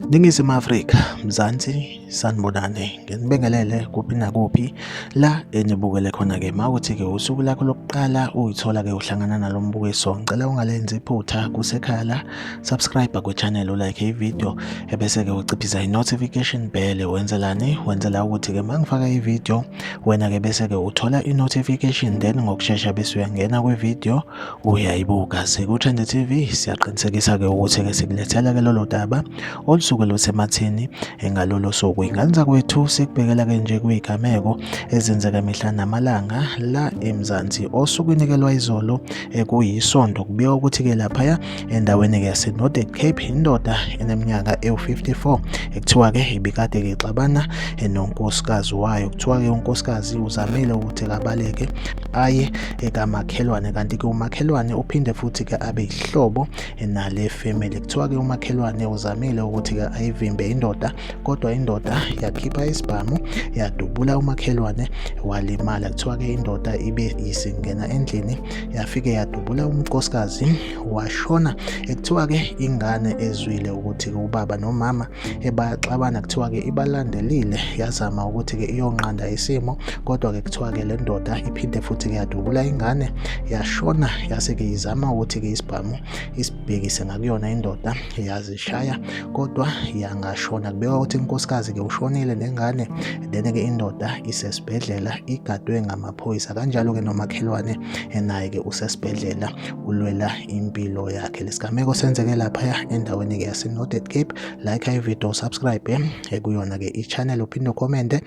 Ningizimu Afrika, Mzansi, sanibonani. Nginibingelele kuphi nakuphi la enibukele khona-ke. Mawukuthi-ke usuku lakho lokuqala uyithola-ke uhlangana nalo mbukiso, ngicela ungalenzi iphutha kusekhaya la, subscribe kwi-channel, ulike ividiyo ebese-ke uciphiza i-notification bell. Wenzelani? Wenzela ukuthi-ke mangifaka ividiyo wena-ke bese-ke uthola i-notification, then ngokushesha bese uyangena kwividiyo uyayibuka. Siku-Trend TV siyaqinisekisa-ke ukuthi-ke sikulethela-ke lolo daba olusuke lusematheni ngalolo suku. Ingane zakwethu sikubhekela-ke nje kuy'gameko ezenzeka mihla namalanga la eMzansi osukwinikelwa izolo kuyisonto. Kubikwa ukuthi-ke laphaya endaweni-ke yase-Northern Cape indoda eneminyaka ewu-54 ekuthiwa-ke ibikade-ke ixabana nonkosikazi wayo. Kuthiwa-ke unkosikazi uzamile ukuthi kabaleke aye kamakhelwane, kanti-ke umakhelwane uphinde futhi-ke abe yihlobo nale family. Kuthiwa-ke umakhelwane uzamile ukuthi-ke ayivimbe indoda, kodwa indoda yakhipha isibhamu yadubula umakhelwane walimala. Kuthiwa-ke indoda ibe isingena endlini yafike yadubula unkosikazi washona. Kuthiwa-ke ingane ezwile ukuthi-ke ubaba nomama bayaxabana, kuthiwa-ke ibalandelile yazama ukuthi-ke iyonqanda isimo, kodwa-ke kuthiwa-ke le ndoda iphinde futhi-ke yadubula ingane yashona. Yase-ke izama ukuthi-ke isibhamu isibhekise ngakuyona indoda yazishaya, kodwa yangashona. Kubekwa ukuthi unkosikazi-ke ushonile nengane, then-ke indoda isesibhedlela igadwe ngamaphoyisa. Kanjalo-ke nomakhelwane naye-ke usesibhedlela ulwela impilo yakhe. Lesigameko senzeke laphaya endaweni-ke yase-Northern Cape. Like ividiyo, subscribe kuyona-ke i-channel, uphinde ukomente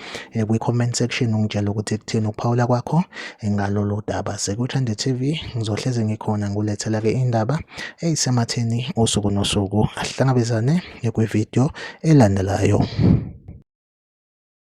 kwi-comment section ungitshela ukuthi kuthini ukuphawula kwakho ngalolu daba. Siku-Trend TV ngizohlezi ngikhona ngulethela-ke indaba eyisematheni usuku nosuku. Asihlangabezane kwividiyo elandelayo.